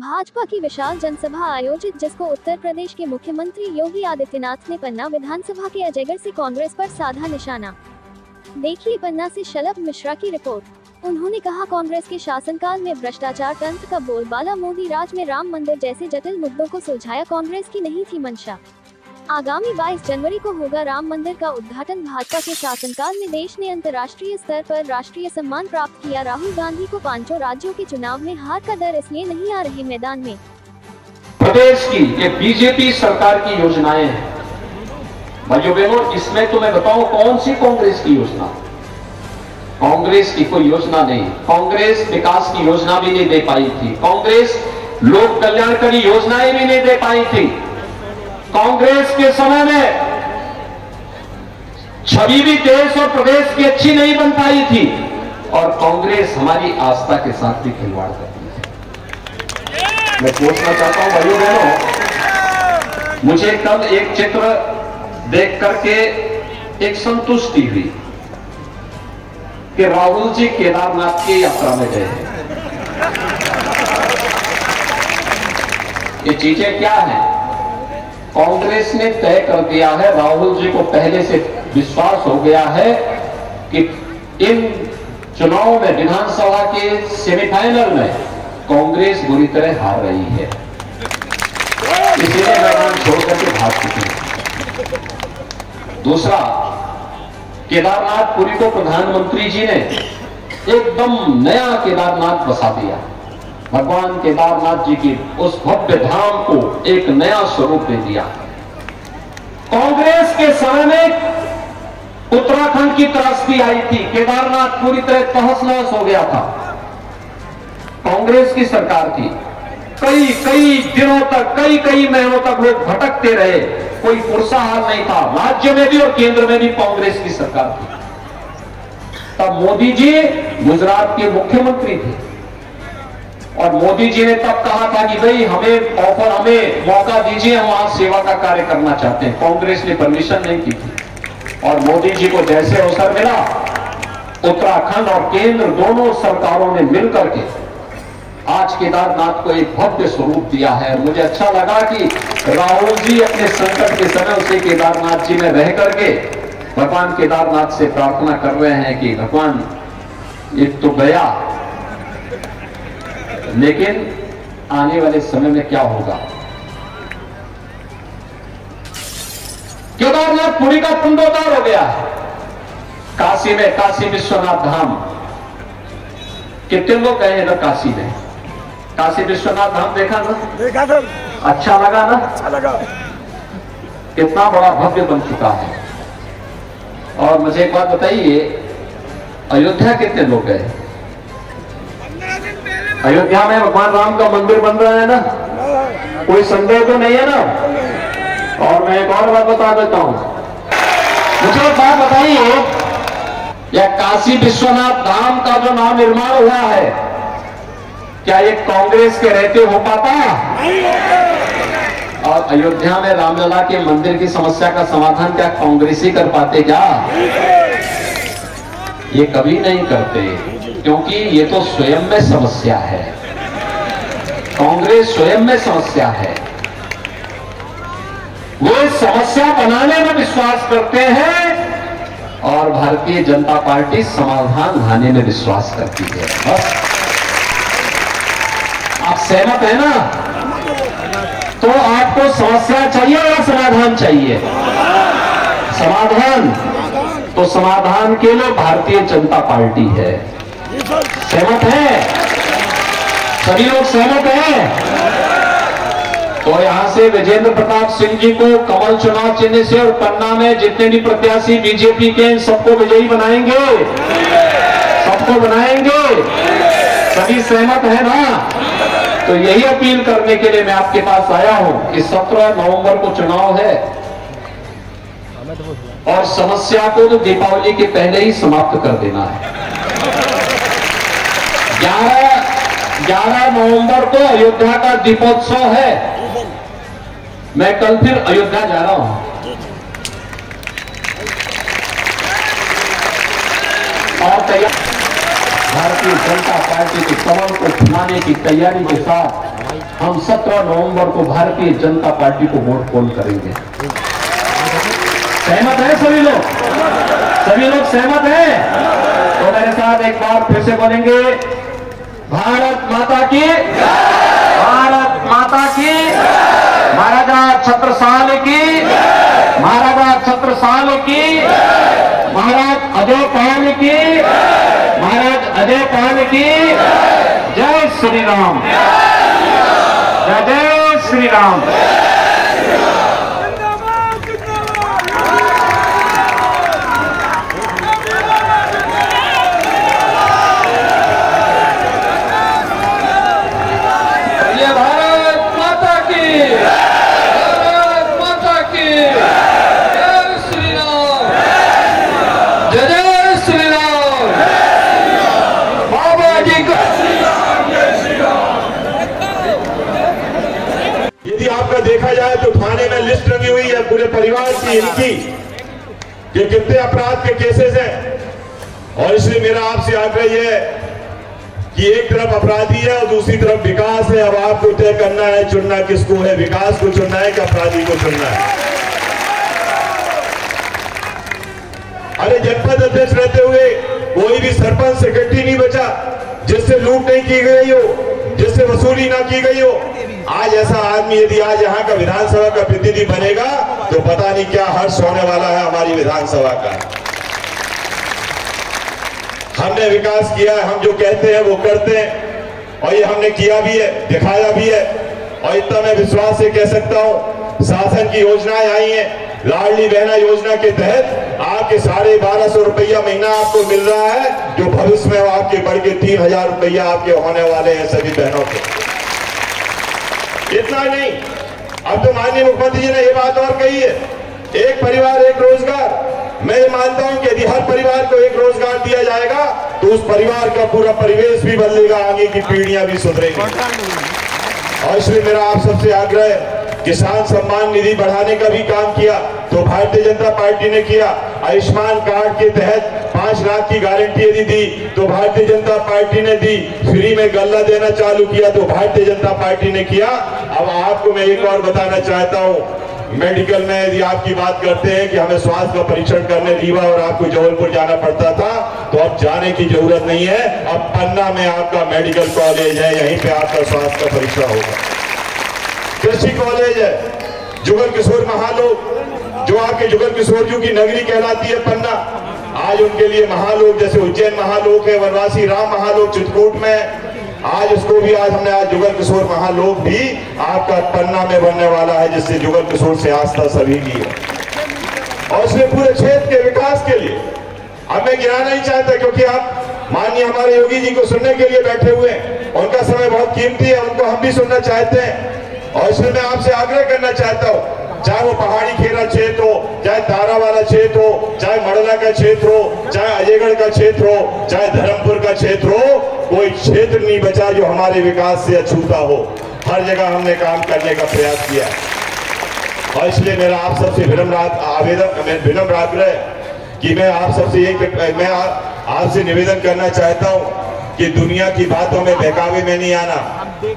भाजपा की विशाल जनसभा आयोजित, जिसको उत्तर प्रदेश के मुख्यमंत्री योगी आदित्यनाथ ने पन्ना विधानसभा के अजयगढ़ से कांग्रेस पर साधा निशाना। देखिए पन्ना से शलभ मिश्रा की रिपोर्ट। उन्होंने कहा, कांग्रेस के शासनकाल में भ्रष्टाचार तंत्र का बोलबाला, मोदी राज में राम मंदिर जैसे जटिल मुद्दों को सुलझाया कांग्रेस की नहीं थी मंशा। आगामी 22 जनवरी को होगा राम मंदिर का उद्घाटन। भाजपा के शासनकाल में देश ने अंतर्राष्ट्रीय स्तर पर राष्ट्रीय सम्मान प्राप्त किया। राहुल गांधी को 5 राज्यों के चुनाव में हार का डर इसलिए नहीं आ रही मैदान में। प्रदेश की ये बीजेपी सरकार की योजनाएं हैं भाइयों बहनों, इसमें तो मैं बताऊं कौन सी कांग्रेस की योजना। कांग्रेस की कोई योजना नहीं। कांग्रेस विकास की योजना भी नहीं दे पाई थी। कांग्रेस लोक कल्याणकारी योजनाएं भी नहीं दे पाई थी। कांग्रेस के समय में छवि भी देश और प्रदेश की अच्छी नहीं बन पाई थी और कांग्रेस हमारी आस्था के साथ भी खिलवाड़ करती है। मैं पूछना चाहता हूं भाइयों बहनों, मुझे कल एक चित्र देख करके एक संतुष्टि हुई कि राहुल जी केदारनाथ की यात्रा में गए हैं। ये चीजें क्या हैं? कांग्रेस ने तय कर दिया है, राहुल जी को पहले से विश्वास हो गया है कि इन चुनाव में विधानसभा के सेमीफाइनल में कांग्रेस बुरी तरह हार रही है, इसीलिए मैदान छोड़कर के भाग चुकी है। दूसरा, केदारनाथपुरी को प्रधानमंत्री जी ने एकदम नया केदारनाथ बसा दिया। भगवान केदारनाथ जी की उस भव्य धाम को एक नया स्वरूप दे दिया। कांग्रेस के समय में उत्तराखंड की त्रासदी आई थी, केदारनाथ पूरी तरह तहस नहस हो गया था। कांग्रेस की सरकार थी, कई दिनों तक, कई महीनों तक लोग भटकते रहे, कोई पुरसाहार नहीं था। राज्य में भी और केंद्र में भी कांग्रेस की सरकार थी। तब मोदी जी गुजरात के मुख्यमंत्री थे और मोदी जी ने तब कहा था कि भाई हमें मौका दीजिए, हम आज सेवा का कार्य करना चाहते हैं। कांग्रेस ने परमिशन नहीं की थी और मोदी जी को जैसे अवसर मिला, उत्तराखंड और केंद्र दोनों सरकारों ने मिलकर के आज केदारनाथ को एक भव्य स्वरूप दिया है। मुझे अच्छा लगा कि राहुल जी अपने संकट के समय उसे केदारनाथ जी में रह करके भगवान केदारनाथ से प्रार्थना कर रहे हैं कि भगवान एक तो गया, लेकिन आने वाले समय में क्या होगा। केदारनाथ पुरी का पुनरोद्धार हो गया है। काशी में काशी विश्वनाथ धाम, कितने लोग गए हैं ना काशी में? काशी विश्वनाथ धाम देखा ना? देखा था। अच्छा लगा ना? अच्छा लगा। कितना बड़ा भव्य बन चुका है। और मुझे एक बात बताइए, अयोध्या कितने लोग गए? अयोध्या में भगवान राम का मंदिर बन रहा है ना, कोई संदेह तो नहीं है ना? और मैं एक और बात बता देता हूं, मुझे एक बात बताइए, यह काशी विश्वनाथ धाम का जो नाम निर्माण हुआ है, क्या ये कांग्रेस के रहते हो पाता? और अयोध्या में रामलला के मंदिर की समस्या का समाधान क्या कांग्रेस ही कर पाते क्या? ये कभी नहीं करते, क्योंकि ये तो स्वयं में समस्या है। कांग्रेस स्वयं में समस्या है। वो समस्या बनाने में विश्वास करते हैं और भारतीय जनता पार्टी समाधान लाने में विश्वास करती है। बस आप सहमत है ना? तो आपको समस्या चाहिए या समाधान चाहिए? समाधान। तो समाधान के लिए भारतीय जनता पार्टी है। सहमत है? सभी लोग सहमत हैं? तो यहां से विजेंद्र प्रताप सिंह जी को कमल चुनाव चिन्ह से और पन्ना में जितने भी प्रत्याशी बीजेपी के, सबको विजयी बनाएंगे, सबको बनाएंगे। सभी सहमत है ना? तो यही अपील करने के लिए मैं आपके पास आया हूं कि 17 नवंबर को चुनाव है और समस्या को तो दीपावली के पहले ही समाप्त कर देना है। 11 नवंबर को अयोध्या का दीपोत्सव है। मैं कल फिर अयोध्या जा रहा हूं और तैयार भारतीय जनता पार्टी के कमल को फुलाने की तैयारी के साथ हम 17 नवंबर को भारतीय जनता पार्टी को वोट पोल करेंगे। सहमत है सभी लोग? सभी लोग सहमत हैं? तो मेरे साथ एक बार फिर से बोलेंगे, भारत माता की, भारत माता की, महाराजा छत्रसाल की, महाराजा छत्रसाल की, महाराज अजय पाल की, महाराज अजय पाल की। जय श्री राम, जय जय श्री राम। देखा जाए तो थाने में लिस्ट लगी हुई है पूरे परिवार की इनकी कि कितने अपराध के केसेस हैं। और इसलिए मेरा आपसे आग्रह यह है कि एक तरफ अपराधी है और दूसरी तरफ विकास है। अब आपको तय करना है, चुनना किसको है, विकास को चुनना है कि अपराधी को चुनना है। अरे जनपद अध्यक्ष रहते हुए कोई भी सरपंच सेक्रेटरी नहीं बचा जिससे लूट नहीं की गई हो, जिससे वसूली ना की गई हो। आज ऐसा आदमी यदि आज यहाँ का विधानसभा का प्रतिनिधि बनेगा तो पता नहीं क्या हर्ष होने वाला है हमारी विधानसभा का। हमने विकास किया है, हम जो कहते हैं वो करते हैं और ये हमने किया भी है, दिखाया भी है। और इतना मैं विश्वास से कह सकता हूं, शासन की योजनाएं आई हैं। लाडली बहना योजना के तहत आपके 1250 रुपया महीना आपको मिल रहा है, जो भविष्य में आपके बढ़ के 3000 रुपया आपके होने वाले हैं सभी बहनों के। इतना नहीं, अब तो माननीय मुख्यमंत्री जी ने ये बात और कही है, एक परिवार एक रोजगार। मैं ये मानता हूं कि यदि हर परिवार को एक रोजगार दिया जाएगा तो उस परिवार का पूरा परिवेश भी बदलेगा, आगे की पीढ़ियां भी सुधरेंगी। और इसलिए मेरा आप सबसे आग्रह है, किसान सम्मान निधि बढ़ाने का भी काम किया तो भारतीय जनता पार्टी ने किया। आयुष्मान कार्ड के तहत 5 लाख की गारंटी यदि दी तो भारतीय जनता पार्टी ने दी। फ्री में गल्ला देना चालू किया तो भारतीय जनता पार्टी ने किया। अब आपको मैं एक और बताना चाहता हूं, मेडिकल में यदि आपकी बात करते हैं कि हमें स्वास्थ्य का परीक्षण करने रीवा और आपको जबलपुर जाना पड़ता था, तो अब जाने की जरूरत नहीं है। अब पन्ना में आपका मेडिकल कॉलेज है, यहीं पे आपका स्वास्थ्य का परीक्षण होगा। कृषि कॉलेज है, जुगल किशोर महालोक, जो आपके जुगल किशोर जी की नगरी कहलाती है पन्ना, आज उनके लिए महालोक, जैसे उज्जैन महालोक है, वनवासी राम महालोक चित्रकूट में, आज उसको भी आज हमने आज जुगल किशोर महालोक भी आपका पन्ना में बनने वाला है, जिससे जुगल किशोर से आस्था सभी की है। और इसलिए पूरे क्षेत्र के विकास के लिए अब मैं गिराना नहीं चाहता, क्योंकि आप माननीय हमारे योगी जी को सुनने के लिए बैठे हुए हैं, उनका समय बहुत कीमती है, उनको हम भी सुनना चाहते हैं। और इसलिए मैं आपसे आग्रह करना चाहता हूं, चाहे वो पहाड़ी खेरा क्षेत्र हो, चाहे तारा वाला क्षेत्र हो, चाहे मड़ला का क्षेत्र हो, चाहे अजयगढ़ का क्षेत्र हो, चाहे धर्मपुर का क्षेत्र हो, कोई क्षेत्र नहीं बचा जो हमारे विकास से अछूता हो। हर जगह हमने काम करने का प्रयास किया। और इसलिए मेरा आप सबसे विनम्र आग्रह कि मैं आप सबसे मैं आपसे निवेदन करना चाहता हूं कि दुनिया की बातों में बहकावे में नहीं आना।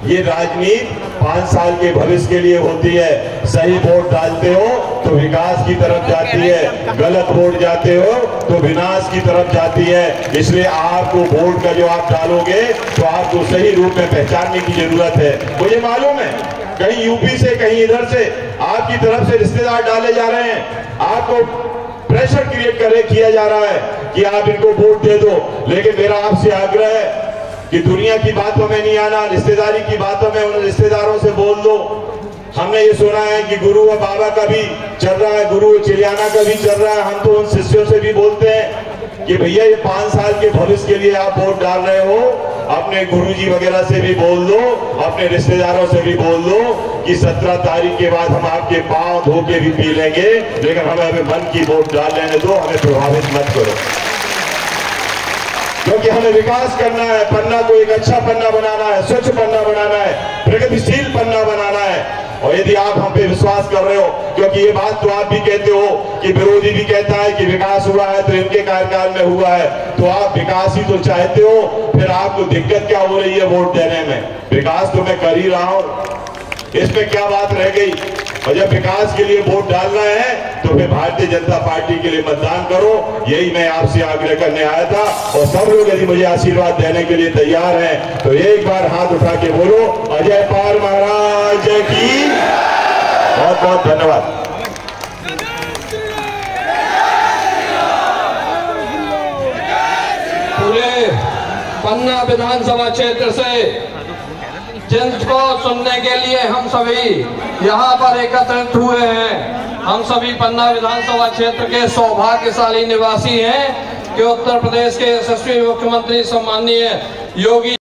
ये राजनीति 5 साल के भविष्य के लिए होती है। सही वोट डालते हो तो विकास की तरफ जाती है, गलत वोट जाते हो तो विनाश की तरफ जाती है। इसलिए आपको वोट का जो आप डालोगे तो आपको सही रूप में पहचानने की जरूरत है। मुझे मालूम है कहीं यूपी से कहीं इधर से आपकी तरफ से रिश्तेदार डाले जा रहे हैं, आपको प्रेशर क्रिएट किया जा रहा है कि आप इनको वोट दे दो। लेकिन मेरा आपसे आग्रह है कि दुनिया की बातों में नहीं आना, रिश्तेदारी की बातों में उन रिश्तेदारों से बोल दो। हमने ये सुना है कि गुरु और बाबा का भी चल रहा है, गुरु चिड़ियाना का भी चल रहा है। हम तो उन शिष्यों से भी बोलते हैं कि भैया ये 5 साल के भविष्य के लिए आप वोट डाल रहे हो, अपने गुरुजी वगैरह से भी बोल दो, अपने रिश्तेदारों से भी बोल दो कि 17 तारीख के बाद हम आपके पांव धो के भी पी लेंगे, लेकिन हमें मन की वोट डाल लेने दो, हमें प्रभावित मत करो। क्योंकि हमें विकास करना है, पन्ना को एक अच्छा पन्ना बनाना है, स्वच्छ पन्ना बनाना है, प्रगतिशील पन्ना बनाना है। और यदि आप हम पे विश्वास कर रहे हो, क्योंकि ये बात तो आप भी कहते हो कि विरोधी भी कहता है कि विकास हुआ है तो इनके कार्यकाल में हुआ है, तो आप विकास ही तो चाहते हो, फिर आपको दिक्कत क्या हो रही है वोट देने में? विकास तो मैं कर ही रहा हूं, इसमें क्या बात रह गई? और जब विकास के लिए वोट डालना है तो फिर भारतीय जनता पार्टी के लिए मतदान करो, यही मैं आपसे आग्रह करने आया था। और सब लोग यदि मुझे आशीर्वाद देने के लिए तैयार हैं तो एक बार हाथ उठा के बोलो अजय पाल महाराज की। बहुत बहुत धन्यवाद। पूरे पन्ना विधानसभा क्षेत्र से जिनको सुनने के लिए हम सभी यहाँ पर एकत्रित हुए हैं, हम सभी पन्ना विधानसभा क्षेत्र के सौभाग्यशाली निवासी हैं कि उत्तर प्रदेश के यशस्वी मुख्यमंत्री सम्माननीय योगी